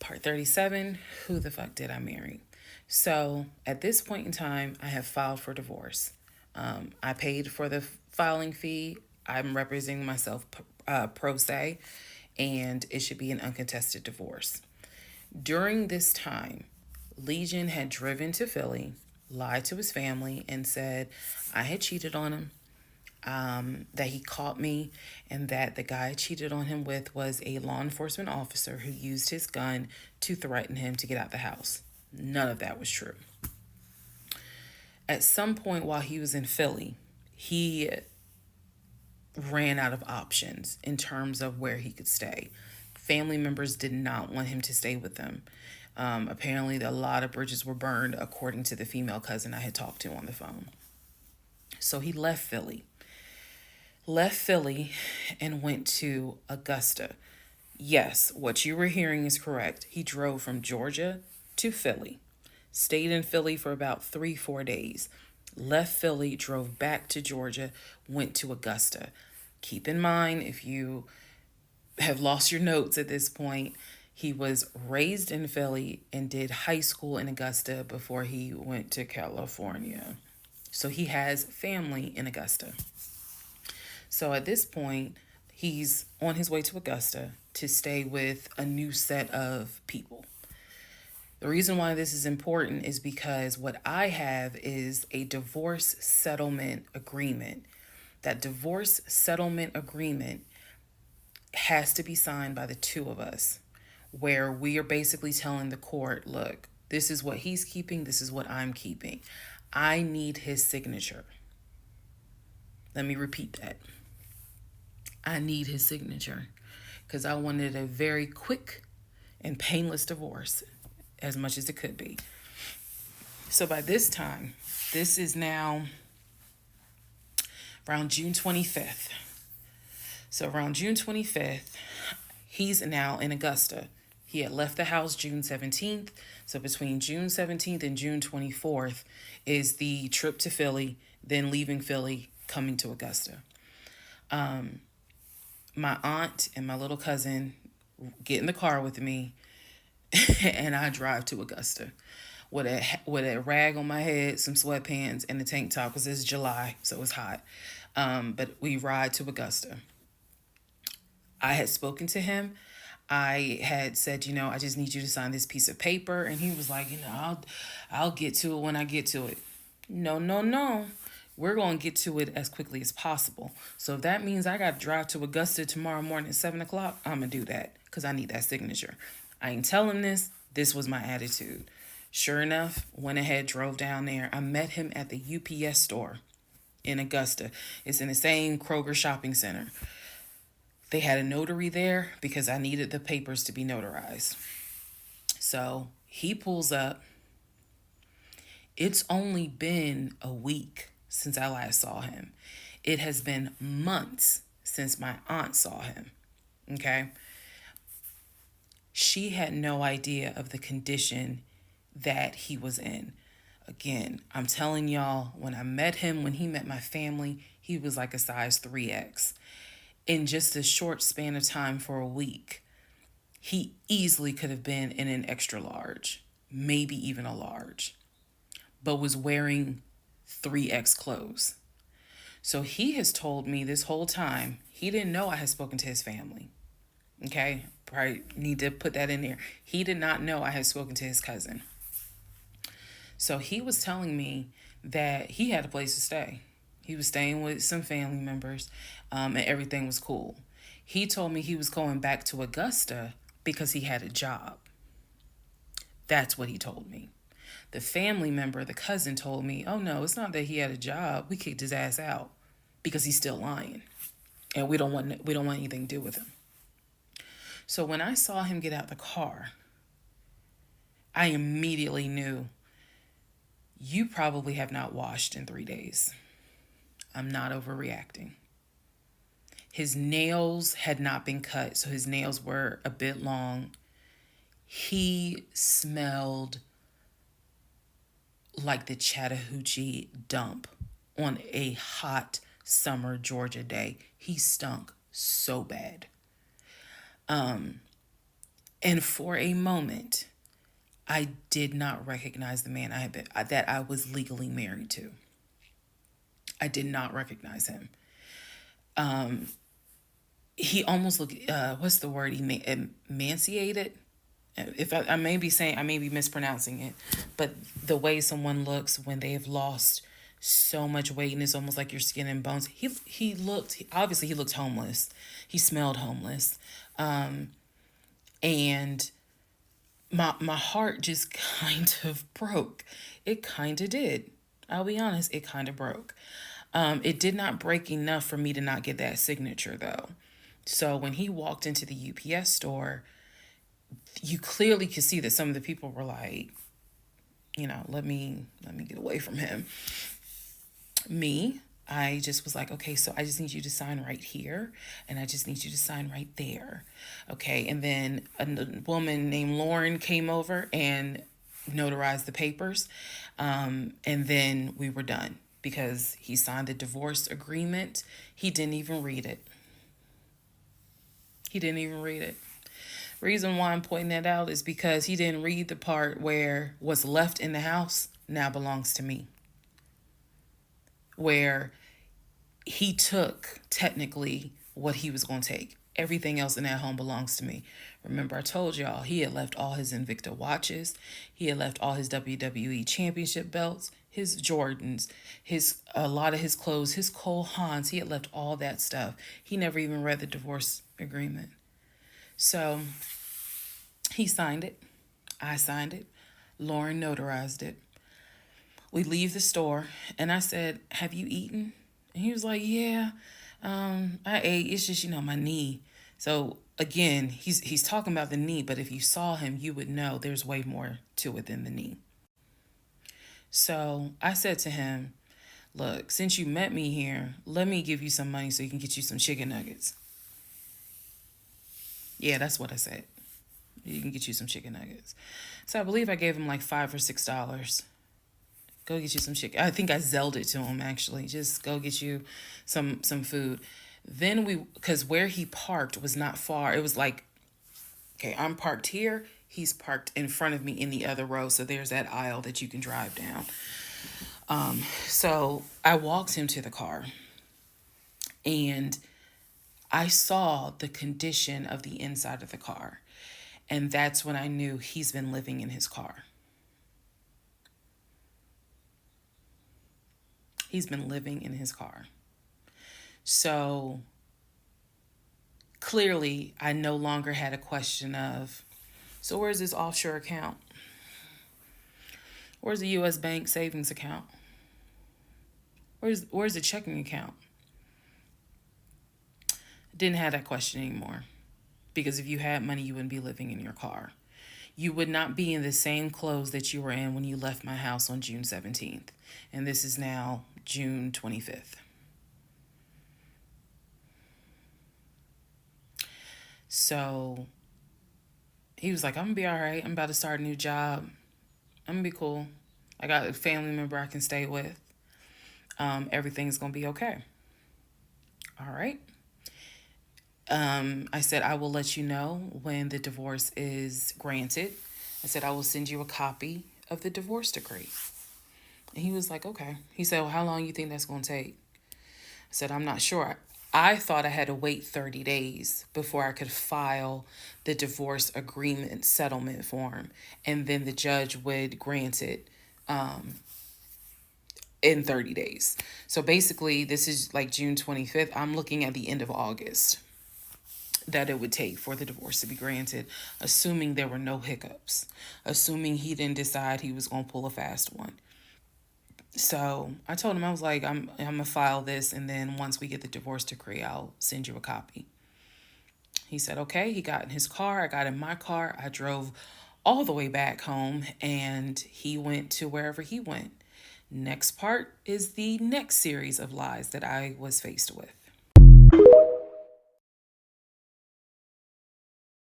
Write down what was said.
Part 37, who the fuck did I marry? So at this point in time, I have filed for divorce. I paid for the filing fee. I'm representing myself pro se, and it should be an uncontested divorce. During this time, Legion had driven to Philly, lied to his family, and said I had cheated on him, that he caught me, and that the guy I cheated on him with was a law enforcement officer who used his gun to threaten him to get out the house. None of that was true. At some point while he was in Philly, he ran out of options in terms of where he could stay. Family members did not want him to stay with them. Apparently, a lot of bridges were burned, according to the female cousin I had talked to on the phone. So he left Philly and went to Augusta. Yes, what you were hearing is correct. He drove from Georgia to Philly, stayed in Philly for about 3, 4 days, left Philly, drove back to Georgia, went to Augusta. Keep in mind, if you have lost your notes at this point, he was raised in Philly and did high school in Augusta before he went to California. So he has family in Augusta. So at this point, he's on his way to Augusta to stay with a new set of people. The reason why this is important is because what I have is a divorce settlement agreement. That divorce settlement agreement has to be signed by the two of us, where we are basically telling the court, look, this is what he's keeping, this is what I'm keeping. I need his signature. Let me repeat that. I need his signature because I wanted a very quick and painless divorce, as much as it could be. So by this time, this is now around June 25th. So around June 25th, he's now in Augusta. He had left the house June 17th. So between June 17th and June 24th is the trip to Philly, then leaving Philly, coming to Augusta. My aunt and my little cousin get in the car with me, and I drive to Augusta with a rag on my head, some sweatpants, and a tank top because it's July, so it's hot. But we ride to Augusta. I had spoken to him. I had said, I just need you to sign this piece of paper, and he was like, I'll get to it when I get to it. No, no, no. We're going to get to it as quickly as possible. So if that means I got to drive to Augusta tomorrow morning at 7 o'clock, I'm going to do that because I need that signature. I ain't tell him this. This was my attitude. Sure enough, went ahead, drove down there. I met him at the UPS store in Augusta. It's in the same Kroger shopping center. They had a notary there because I needed the papers to be notarized. So he pulls up. It's only been a week since I last saw him. It has been months since my aunt saw him. Okay? She had no idea of the condition that he was in. Again, I'm telling y'all, when I met him, when he met my family, he was like a size 3X. In just a short span of time for a week, he easily could have been in an extra large, maybe even a large, but was wearing 3X clothes. So he has told me this whole time, he didn't know I had spoken to his family. Okay, probably need to put that in there. He did not know I had spoken to his cousin. So he was telling me that he had a place to stay. He was staying with some family members, and everything was cool. He told me he was going back to Augusta because he had a job. That's what he told me. The family member, the cousin, told me, oh no, it's not that he had a job. We kicked his ass out because he's still lying. And we don't want anything to do with him. So when I saw him get out the car, I immediately knew, you probably have not washed in 3 days. I'm not overreacting. His nails had not been cut, so his nails were a bit long. He smelled like the Chattahoochee dump on a hot summer Georgia day. He stunk so bad. And for a moment, I did not recognize the man that I was legally married to. I did not recognize him. He almost looked, what's the word? Emaciated. If I may be saying, I may be mispronouncing it, but the way someone looks when they have lost so much weight and it's almost like your skin and bones. He looked, obviously he looked homeless. He smelled homeless. And my heart just kind of broke. It kind of did. I'll be honest, it kind of broke. It did not break enough for me to not get that signature though. So when he walked into the UPS store, you clearly could see that some of the people were like, let me get away from him. Me, I just was like, okay, so I just need you to sign right here, and I just need you to sign right there. Okay, and then a woman named Lauren came over and notarized the papers, and then we were done because he signed the divorce agreement. He didn't even read it. He didn't even read it. Reason why I'm pointing that out is because he didn't read the part where what's left in the house now belongs to me. Where he took technically what he was going to take. Everything else in that home belongs to me. Remember, I told y'all he had left all his Invicta watches. He had left all his WWE championship belts, his Jordans, a lot of his clothes, his Cole Haans. He had left all that stuff. He never even read the divorce agreement. So he signed it. I signed it. Lauren notarized it. We leave the store and I said, have you eaten? And he was like, yeah, I ate. It's just, my knee. So again, he's talking about the knee, but if you saw him, you would know there's way more to it than the knee. So I said to him, look, since you met me here, let me give you some money so you can get you some chicken nuggets. Yeah, that's what I said. You can get you some chicken nuggets. So I believe I gave him like $5 or $6. Go get you some chicken. I think I Zelled it to him, actually. Just go get you some food. Then because where he parked was not far. It was like, okay, I'm parked here. He's parked in front of me in the other row. So there's that aisle that you can drive down. So I walked him to the car. And I saw the condition of the inside of the car. And that's when I knew he's been living in his car. He's been living in his car. So clearly, I no longer had a question of, so where's this offshore account? Where's the U.S. bank savings account? Where's the checking account? Didn't have that question anymore. Because if you had money, you wouldn't be living in your car. You would not be in the same clothes that you were in when you left my house on June 17th. And this is now June 25th. So he was like, I'm going to be all right. I'm about to start a new job. I'm going to be cool. I got a family member I can stay with. Everything's going to be okay. All right. I said, I will let you know when the divorce is granted. I said, I will send you a copy of the divorce decree. And he was like, okay. He said, well, how long you think that's going to take? I said, I'm not sure. I thought I had to wait 30 days before I could file the divorce agreement settlement form. And then the judge would grant it in 30 days. So basically, this is like June 25th. I'm looking at the end of August that it would take for the divorce to be granted, assuming there were no hiccups, assuming he didn't decide he was going to pull a fast one. So I told him, I was like, I'm going to file this, and then once we get the divorce decree, I'll send you a copy. He said, okay. He got in his car. I got in my car. I drove all the way back home, and he went to wherever he went. Next part is the next series of lies that I was faced with.